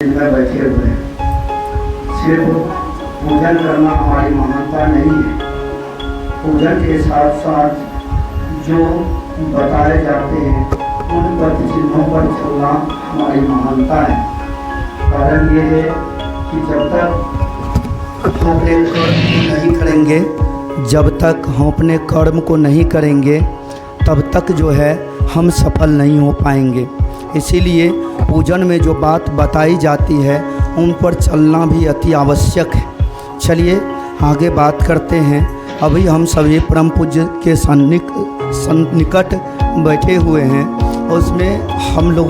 में बैठे हुए हैं। सिर्फ पूजन करना हमारी महानता नहीं है, पूजन के साथ साथ जो बताए जाते हैं उन पथ चिन्हों पर चलना हमारी महानता है। कारण ये है कि जब तक हम अपने कर्म नहीं करेंगे, जब तक हम अपने कर्म को नहीं करेंगे तब तक जो है हम सफल नहीं हो पाएंगे। इसीलिए पूजन में जो बात बताई जाती है उन पर चलना भी अति आवश्यक है। चलिए आगे बात करते हैं। अभी हम सभी परम पूज्य के सन्निकट बैठे हुए हैं, उसमें हम लोग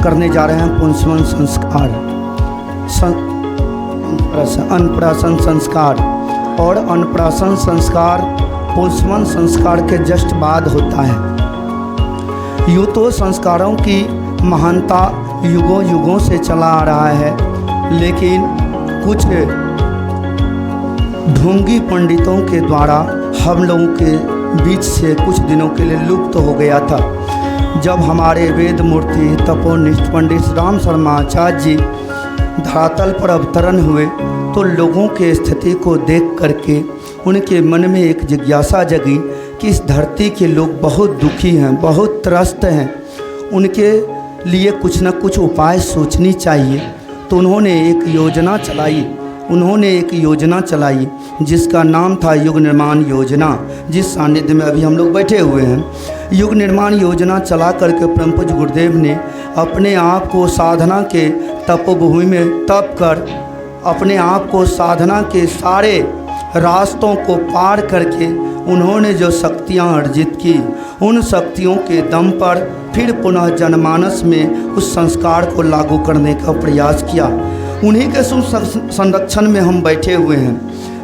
करने जा रहे हैं पुंसवन संस्कार, अन्नप्राशन संस्कार। और अन्नप्राशन संस्कार पुंसवन संस्कार के जस्ट बाद होता है। यूँ तो संस्कारों की महानता युगों युगों से चला आ रहा है, लेकिन कुछ ढोंगी पंडितों के द्वारा हम लोगों के बीच से कुछ दिनों के लिए लुप्त हो गया था। जब हमारे वेद मूर्ति तपोनिष्ठ पंडित राम शर्माचार्य जी धरातल पर अवतरण हुए तो लोगों के स्थिति को देख करके उनके मन में एक जिज्ञासा जगी कि इस धरती के लोग बहुत दुखी हैं, बहुत त्रस्त हैं, उनके लिए कुछ न कुछ उपाय सोचनी चाहिए। तो उन्होंने एक योजना चलाई जिसका नाम था युग निर्माण योजना, जिस सानिध्य में अभी हम लोग बैठे हुए हैं। युग निर्माण योजना चला करके परम पूज्य गुरुदेव ने अपने आप को साधना के तपोभूमि में तप कर अपने आप को साधना के सारे रास्तों को पार करके उन्होंने जो शक्तियाँ अर्जित की, उन शक्तियों के दम पर फिर पुनः जनमानस में उस संस्कार को लागू करने का प्रयास किया। उन्हीं के संरक्षण में हम बैठे हुए हैं।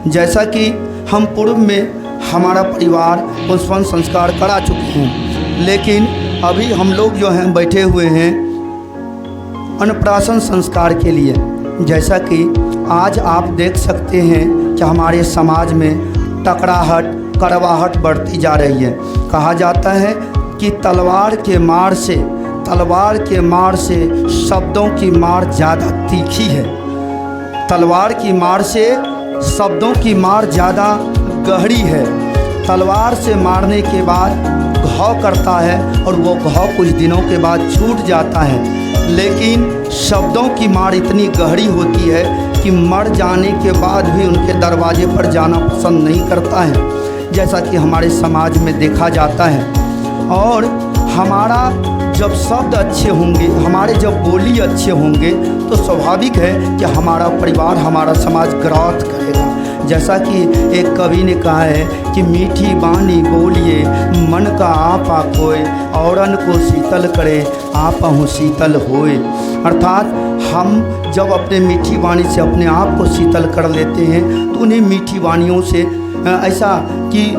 जैसा कि हम पूर्व में हमारा परिवार पुंसवन संस्कार करा चुके हैं, लेकिन अभी हम लोग जो हैं बैठे हुए हैं अन्नप्राशन संस्कार के लिए। जैसा कि आज आप देख सकते हैं कि हमारे समाज में टकराहट कड़वाहट बढ़ती जा रही है। कहा जाता है कि तलवार के मार से शब्दों की मार ज़्यादा तीखी है, तलवार की मार से शब्दों की मार ज़्यादा गहरी है। तलवार से मारने के बाद घाव करता है और वो घाव कुछ दिनों के बाद छूट जाता है, लेकिन शब्दों की मार इतनी गहरी होती है कि मर जाने के बाद भी उनके दरवाजे पर जाना पसंद नहीं करता है, जैसा कि हमारे समाज में देखा जाता है। और हमारा जब शब्द अच्छे होंगे, हमारे जब बोली अच्छे होंगे तो स्वाभाविक है कि हमारा परिवार, हमारा समाज ग्रोथ करेगा। जैसा कि एक कवि ने कहा है कि मीठी बानी बोलिए मन का आपा खोए, औरन को शीतल करे आपहु शीतल होए। अर्थात हम जब अपने मीठी वाणी से अपने आप को शीतल कर लेते हैं तो उन्हीं मीठी वाणियों से ऐसा कि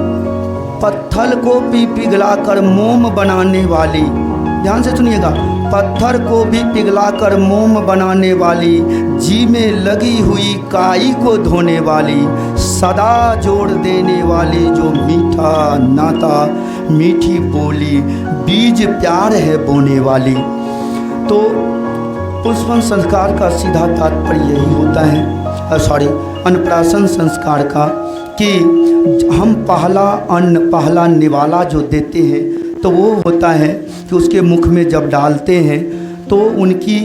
पत्थर को भी पिघलाकर मोम बनाने वाली, ध्यान से सुनिएगा, पत्थर को भी पिघलाकर मोम बनाने वाली, जी में लगी हुई काई को धोने वाली, सदा जोड़ देने वाली जो मीठा नाता मीठी बोली, बीज प्यार है बोने वाली। तो पुंसवन संस्कार का सीधा तात्पर्य यही होता है, अन्नप्राशन संस्कार का, कि हम पहला निवाला जो देते हैं तो वो होता है कि उसके मुख में जब डालते हैं तो उनकी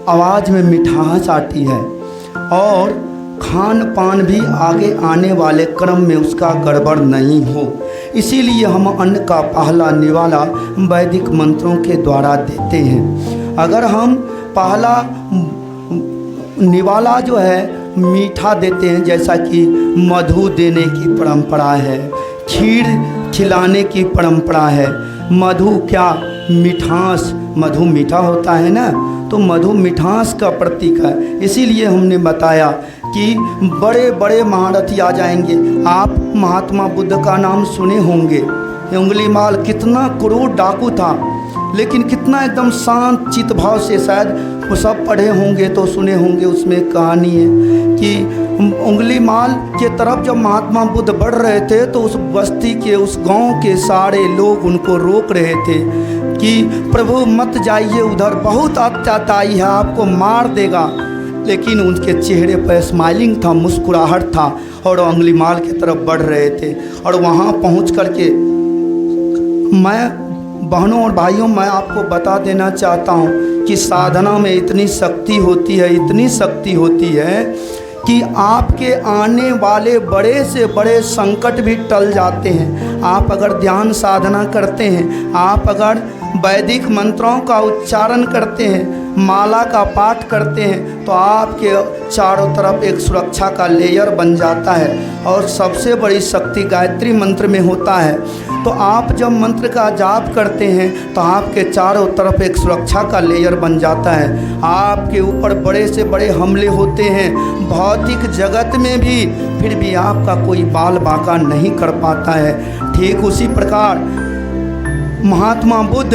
आवाज़ में मिठास आती है और खान पान भी आगे आने वाले क्रम में उसका गड़बड़ नहीं हो। इसीलिए हम अन्न का पहला निवाला वैदिक मंत्रों के द्वारा देते हैं। अगर हम पहला निवाला जो है मीठा देते हैं, जैसा कि मधु देने की परंपरा है, खीर खिलाने की परंपरा है। मधु क्या मिठास, मधु मीठा होता है ना, तो मधु मिठास का प्रतीक है। इसीलिए हमने बताया कि बड़े बड़े महारथी आ जाएंगे। आप महात्मा बुद्ध का नाम सुने होंगे, उंगलीमाल कितना क्रूर डाकू था, लेकिन कितना एकदम शांत चित्त भाव से, शायद वो सब पढ़े होंगे तो सुने होंगे, उसमें कहानी है कि उंगली माल के तरफ जब महात्मा बुद्ध बढ़ रहे थे तो उस बस्ती के, उस गांव के सारे लोग उनको रोक रहे थे कि प्रभु मत जाइए उधर, बहुत अत्याचारी है, आपको मार देगा। लेकिन उनके चेहरे पर स्माइलिंग था, मुस्कुराहट था, और उंगली माल की तरफ बढ़ रहे थे। और वहाँ पहुँच करके मैं बहनों और भाइयों, मैं आपको बता देना चाहता हूँ कि साधना में इतनी शक्ति होती है, इतनी शक्ति होती है कि आपके आने वाले बड़े से बड़े संकट भी टल जाते हैं। आप अगर ध्यान साधना करते हैं, आप अगर वैदिक मंत्रों का उच्चारण करते हैं, माला का पाठ करते हैं, तो आपके चारों तरफ एक सुरक्षा का लेयर बन जाता है। और सबसे बड़ी शक्ति गायत्री मंत्र में होता है। तो आप जब मंत्र का जाप करते हैं तो आपके चारों तरफ एक सुरक्षा का लेयर बन जाता है। आपके ऊपर बड़े से बड़े हमले होते हैं भौतिक जगत में भी, फिर भी आपका कोई बाल बांका नहीं कर पाता है। ठीक उसी प्रकार महात्मा बुद्ध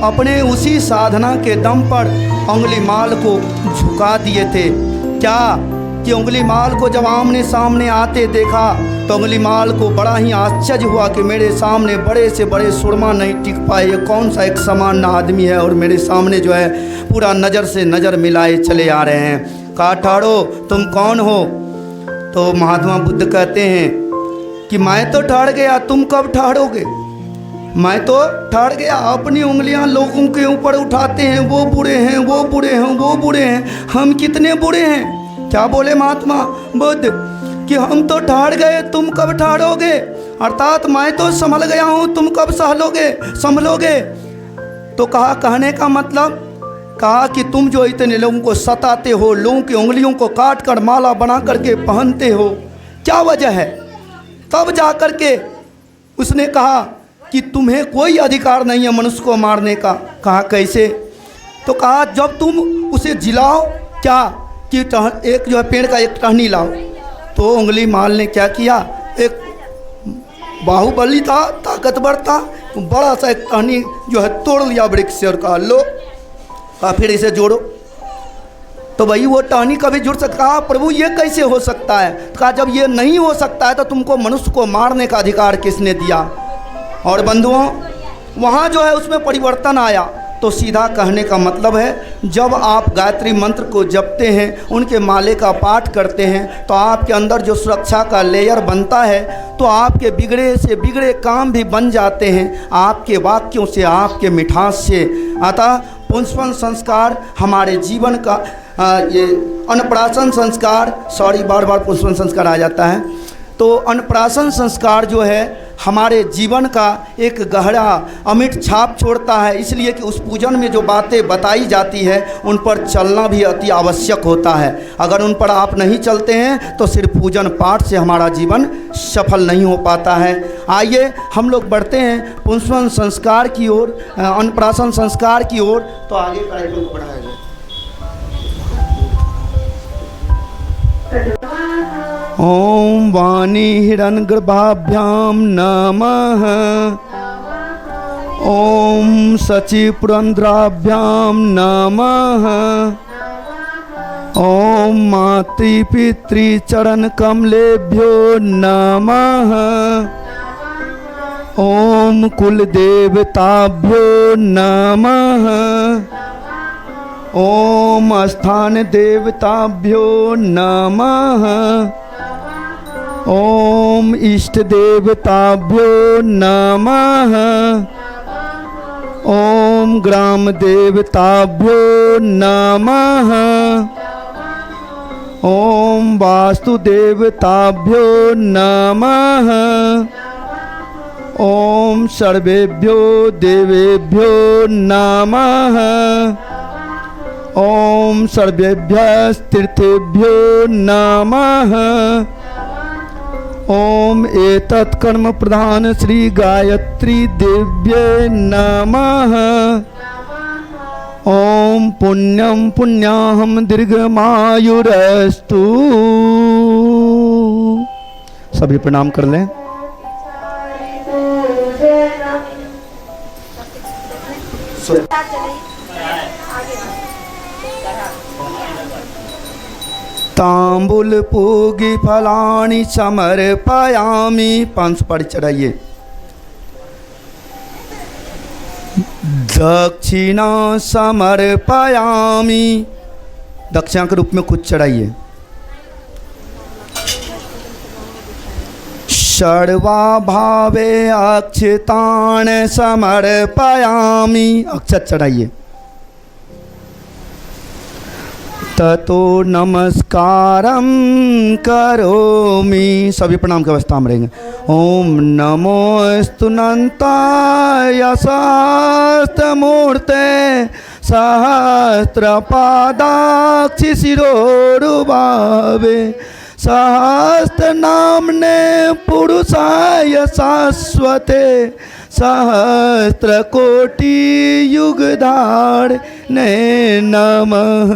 अपने उसी साधना के दम पर उंगली माल को झुका दिए थे। क्या कि उंगली माल को जब आमने सामने आते देखा तो उंगली माल को बड़ा ही आश्चर्य हुआ कि मेरे सामने बड़े से बड़े सुरमा नहीं टिक पाए, ये कौन सा एक समान आदमी है और मेरे सामने जो है पूरा नज़र से नज़र मिलाए चले आ रहे हैं। कहा ठहरो, तुम कौन हो? तो महात्मा बुद्ध कहते हैं कि मैं तो ठहर गया, तुम कब ठहरोगे? मैं तो ठहर गया। अपनी उंगलियां लोगों के ऊपर उठाते हैं, वो बुरे हैं, वो बुरे हैं, वो बुरे हैं। हम कितने बुरे हैं? क्या बोले महात्मा बुद्ध कि हम तो ठहर गए, तुम कब ठहरोगे? अर्थात मैं तो संभल गया हूँ, तुम कब संभलोगे? तो कहा, कहने का मतलब, कहा कि तुम जो इतने लोगों को सताते हो, लोगों की उंगलियों को काट कर माला बना करके पहनते हो, क्या वजह है? तब जा कर के उसने कहा कि तुम्हें कोई अधिकार नहीं है मनुष्य को मारने का। कहा कैसे? तो कहा जब तुम उसे जिलाओ, क्या कि एक जो है पेड़ का एक टहनी लाओ। तो उंगली माल ने क्या किया, एक बाहुबली था, ताकतवर था, बड़ा सा एक टहनी जो है तोड़ लिया वृक्ष से और कहा लो, कहा फिर इसे जोड़ो। तो भाई वो टहनी कभी जुड़ सकता? प्रभु ये कैसे हो सकता है? कहा जब ये नहीं हो सकता है तो तुमको मनुष्य को मारने का अधिकार किसने दिया? और बंधुओं, वहाँ जो है उसमें परिवर्तन आया। तो सीधा कहने का मतलब है, जब आप गायत्री मंत्र को जपते हैं, उनके माले का पाठ करते हैं, तो आपके अंदर जो सुरक्षा का लेयर बनता है, तो आपके बिगड़े से बिगड़े काम भी बन जाते हैं, आपके वाक्यों से, आपके मिठास से। अतः पुंसवन संस्कार हमारे जीवन का ये अन्नप्राशन संस्कार, सॉरी बार बार पुंसवन संस्कार आ जाता है। तो अन्नप्राशन संस्कार जो है हमारे जीवन का एक गहरा अमिट छाप छोड़ता है, इसलिए कि उस पूजन में जो बातें बताई जाती है उन पर चलना भी अति आवश्यक होता है। अगर उन पर आप नहीं चलते हैं तो सिर्फ पूजन पाठ से हमारा जीवन सफल नहीं हो पाता है। आइए हम लोग बढ़ते हैं पुंसवन संस्कार की ओर, अन्नप्राशन संस्कार की ओर। तो आगे कार्यक्रम को बढ़ाया जाए। ओम वाणी हिरण्यगर्भाभ्याम नमः। ओम सचि पुरंद्राभ्याम नमः। ओम मातृपितृचरण कमलेभ्यो नमः। ओम कुलदेवताभ्यो नमः। ओम स्थान देवताभ्यो नमः। ओम इष्ट देवताभ्यो नमः। ओम ग्राम देवताभ्यो नमः। ओम वास्तु देवताभ्यो नमः। ओम सर्वेभ्यो देवेभ्यो नमः। ओम सर्वेभ्यस्तीर्थेभ्यो नमः। ओम एतत् कर्म प्रधान श्री गायत्री देव्ये नमः। ओम पुण्यम पुण्याहम दीर्घमायुरस्तु। सभी प्रणाम कर लें। तांबुल पूगी फलानी समर्पयामि। 5 सुपारी चढ़ाइए। दक्षिणा समर्पयामि, दक्षिणा के रूप में कुछ चढ़ाइए। षड्वा भावे अक्षतान समर्पयामि, अक्षत चढ़ाइए। ततो नमस्कारम करोमि, सभी प्रणाम की अवस्था में रहेंगे। ओम नमोस्तु अनंताय सहस्त्रमूर्ते सहस्त्रपादाक्षि शिरोरुबावे सहस्रनाम्ने पुरुषाय शाश्वते सहस्रकोटि युगधारिणे नमः।